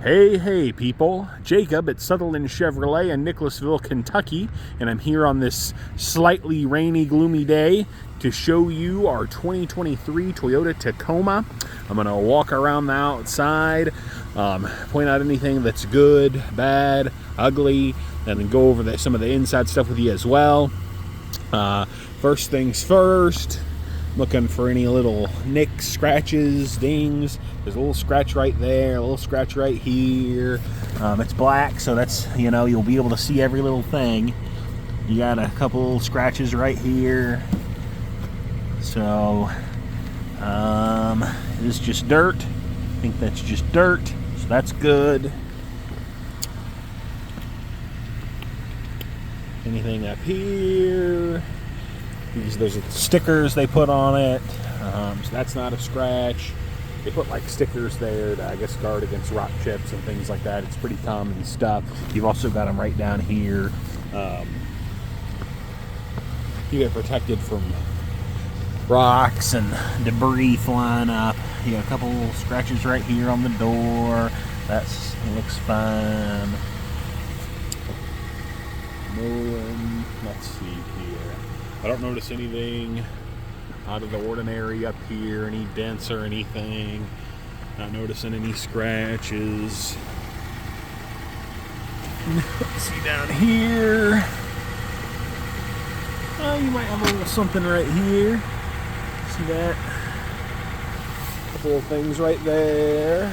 Hey people, Jacob at Sutherland Chevrolet in Nicholasville, Kentucky, and I'm here on this slightly rainy, gloomy day to show you our 2023 Toyota Tacoma. I'm going to walk around the outside, point out anything that's good, bad, ugly, and then go over some of the inside stuff with you as well. First things first, looking for any little nicks, scratches, dings. There's a little scratch right there, a little scratch right here. It's black, so that's, you'll be able to see every little thing. You got a couple little scratches right here. So, this is just dirt. I think that's just dirt, so that's good. Anything up here? Those are the stickers they put on it, so that's not a scratch. They put like stickers there to, I guess, guard against rock chips and things like that. It's pretty common stuff. You've also got them right down here. You get protected from rocks and debris flying up. You got a couple little scratches right here on the door. That looks fine. Let's see here. I don't notice anything out of the ordinary up here, any dents or anything. Not noticing any scratches. Let's see down here. Oh, you might have a little something right here. See that? A couple of things right there.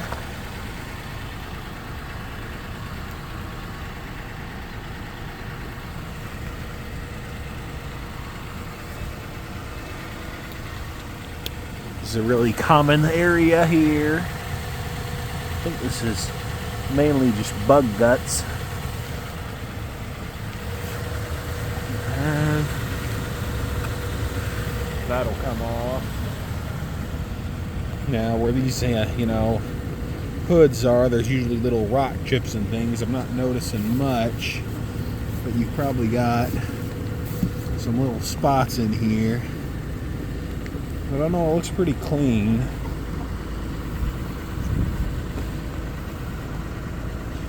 This is a really common area here. I think this is mainly just bug guts. And that'll come off. Now, where these, hoods are, there's usually little rock chips and things. I'm not noticing much, but you've probably got some little spots in here. I don't know, it looks pretty clean.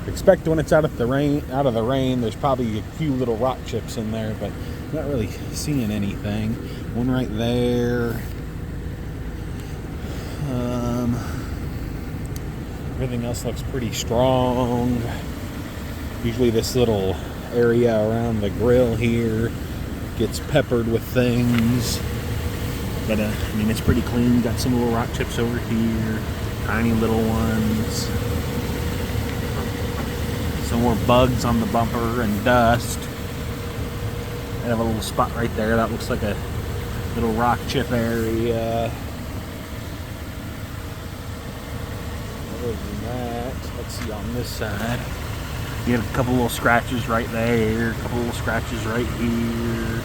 Expect when it's out of the rain, there's probably a few little rock chips in there, but not really seeing anything. One right there. Everything else looks pretty strong. Usually this little area around the grill here gets peppered with things. But, it's pretty clean. Got some little rock chips over here. Tiny little ones. Some more bugs on the bumper and dust. I have a little spot right there. That looks like a little rock chip area. Other than that, let's see on this side. You have a couple little scratches right there. A couple little scratches right here.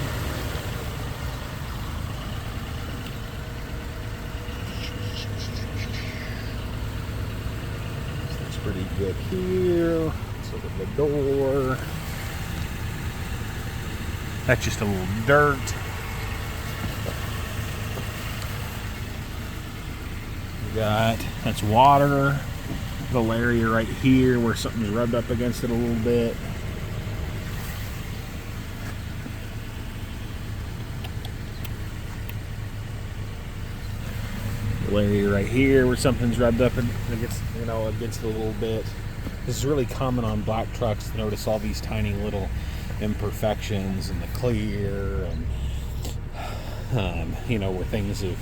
Pretty good here. Let's look at the door. That's just a little dirt. That's water. Little area right here where something's rubbed up against it a little bit. Area right here where something's rubbed up and against it a little bit. This is really common on black trucks to notice all these tiny little imperfections in the clear and where things have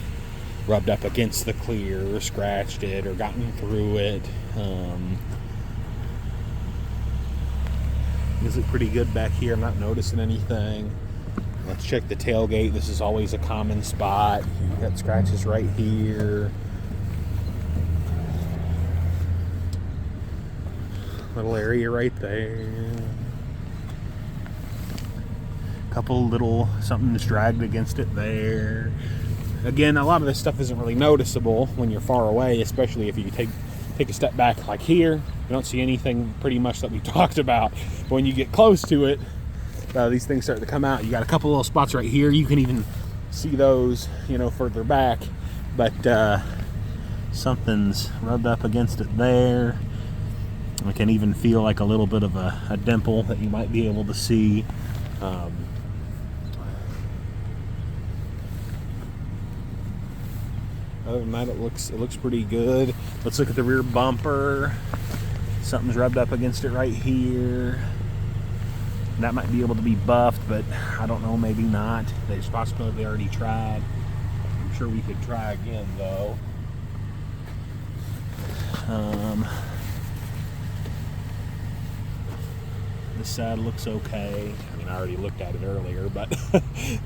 rubbed up against the clear or scratched it or gotten through it. Is it pretty good back here? I'm not noticing anything. Let's check the tailgate. This is always a common spot. You've got scratches right here. Little area right there. Couple little, something's dragged against it there. Again, a lot of this stuff isn't really noticeable when you're far away, especially if you take a step back like here. You don't see anything pretty much that we talked about. But when you get close to it, these things start to come out. You got a couple little spots right here. You can even see those, further back. But something's rubbed up against it there. I can even feel like a little bit of a dimple that you might be able to see. Other than that, it looks pretty good. Let's look at the rear bumper. Something's rubbed up against it right here. That might be able to be buffed, but I don't know, maybe not. There's a possibility they already tried. I'm sure we could try again though. This side looks okay. I mean, I already looked at it earlier, but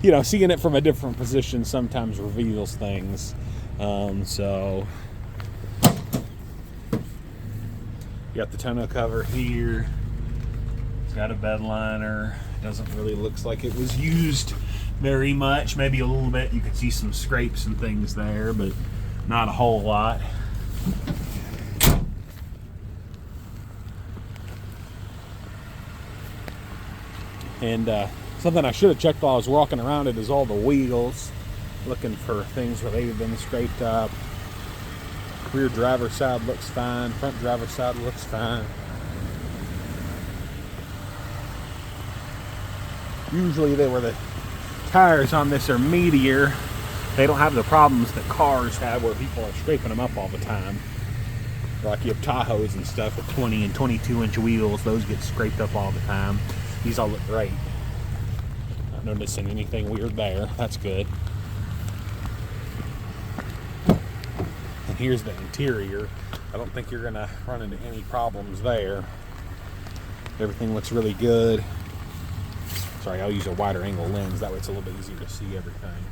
you know, seeing it from a different position sometimes reveals things. So you got the tonneau cover here. It's got a bed liner. Doesn't really look like it was used very much. Maybe a little bit. You could see some scrapes and things there, but not a whole lot. And something I should have checked while I was walking around it is all the wheels. Looking for things where they've been scraped up. Rear driver's side looks fine. Front driver's side looks fine. Usually the tires on this are meatier. They don't have the problems that cars have where people are scraping them up all the time. Like you have Tahoes and stuff with 20 and 22 inch wheels. Those get scraped up all the time. These all look great. Not noticing anything weird there. That's good. And here's the interior. I don't think you're gonna run into any problems there. Everything looks really good. Sorry, I'll use a wider angle lens. That way it's a little bit easier to see everything.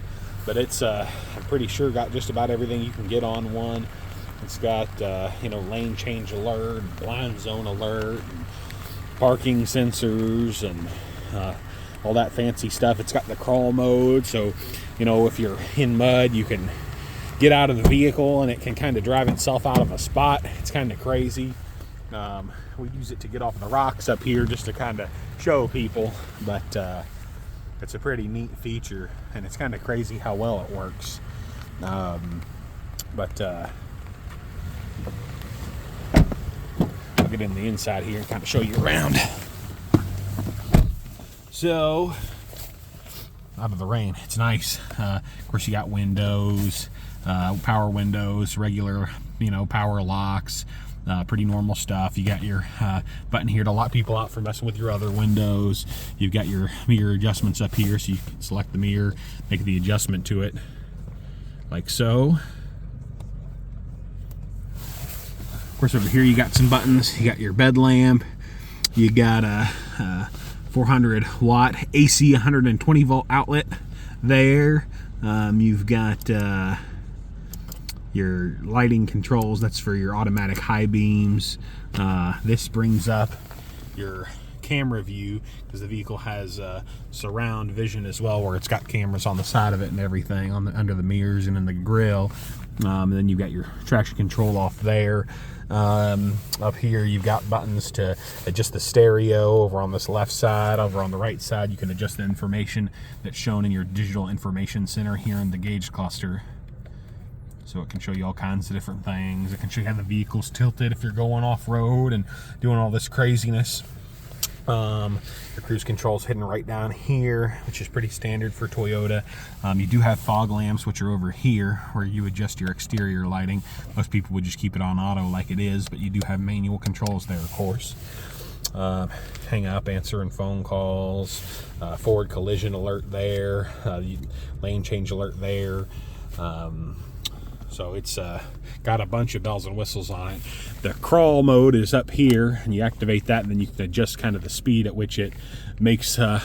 But it's, I'm pretty sure, got just about everything you can get on one. It's got, you know, lane change alert, blind zone alert, and parking sensors, and all that fancy stuff. It's got the crawl mode, so, you know, if you're in mud, you can get out of the vehicle and it can kind of drive itself out of a spot. It's kind of crazy. We use it to get off the rocks up here just to kind of show people, but it's a pretty neat feature, and it's kind of crazy how well it works. I'll get in the inside here and kind of show you around. So, out of the rain, it's nice. Of course, you got windows, power windows, regular, you know, power locks. Pretty normal stuff. You got your button here to lock people out for messing with your other windows. You've got your mirror adjustments up here, so you can select the mirror, make the adjustment to it, like so. Of course, over here you got some buttons. You got your bed lamp. You got a 400 watt AC 120 volt outlet there. You've got your lighting controls. That's for your automatic high beams. This brings up your camera view, because the vehicle has surround vision as well, where it's got cameras on the side of it and everything, on the under the mirrors and in the grill. And then you've got your traction control off there. Up here you've got buttons to adjust the stereo. Over on this left side, over on the right side, you can adjust the information that's shown in your digital information center here in the gauge cluster. So it can show you all kinds of different things. It can show you how the vehicle's tilted if you're going off-road and doing all this craziness. Your cruise control's hidden right down here, which is pretty standard for Toyota. You do have fog lamps, which are over here, where you adjust your exterior lighting. Most people would just keep it on auto like it is, but you do have manual controls there, of course. Hang up, answering phone calls, forward collision alert there, lane change alert there. So it's got a bunch of bells and whistles on it. The crawl mode is up here, and you activate that, and then you can adjust kind of the speed at which it makes the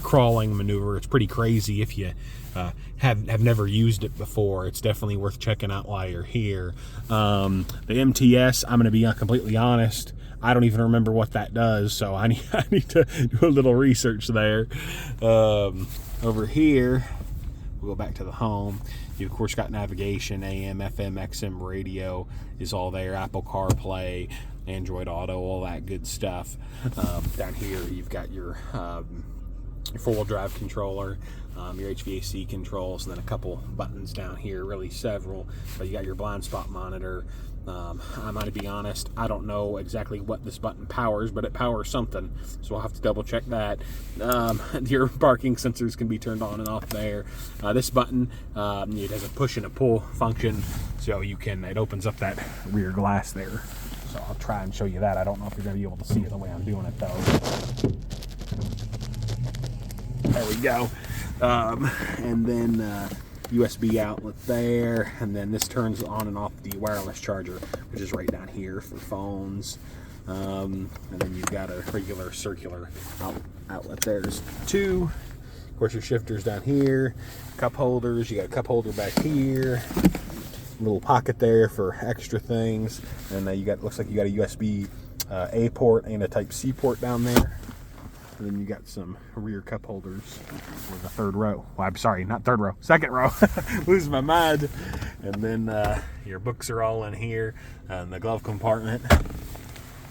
crawling maneuver. It's pretty crazy. If you have never used it before, it's definitely worth checking out while you're here. The MTS, I'm going to be completely honest, I don't even remember what that does, so I need to do a little research there. Over here, we'll go back to the home. You of course got navigation, AM, FM, XM radio is all there, Apple CarPlay, Android Auto, all that good stuff. Down here you've got your four-wheel drive controller, your HVAC controls, and then a couple buttons down here, really several. But you got your blind spot monitor, I'm going to be honest, I don't know exactly what this button powers, but it powers something, so I'll have to double check that. Your parking sensors can be turned on and off there. This button, it has a push and a pull function, so it opens up that rear glass there. So I'll try and show you that. I don't know if you're going to be able to see it the way I'm doing it, though. There we go. And then USB outlet there, and then this turns on and off the wireless charger, which is right down here for phones. And then you've got a regular circular outlet there. There's two. Of course, your shifter's down here. Cup holders. You got a cup holder back here. Little pocket there for extra things. And looks like you got a USB A port and a Type C port down there. And then you got some rear cup holders for the third row. Well, I'm sorry, not third row, second row. Losing my mind. And then your books are all in here in the glove compartment.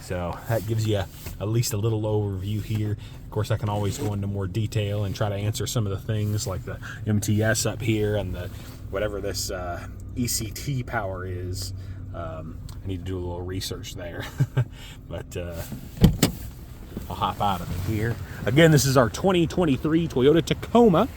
So that gives you at least a little overview here. Of course, I can always go into more detail and try to answer some of the things like the MTS up here and the whatever this ECT power is. I need to do a little research there. But I'll hop out of it here. Again, this is our 2023 Toyota Tacoma.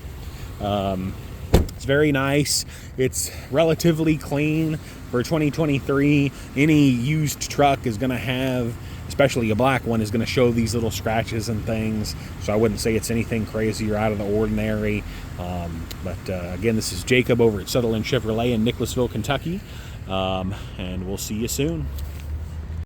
It's very nice. It's relatively clean for 2023. Any used truck is going to have, especially a black one, is going to show these little scratches and things. So I wouldn't say it's anything crazy or out of the ordinary. Again, this is Jacob over at Sutherland Chevrolet in Nicholasville, Kentucky. And we'll see you soon.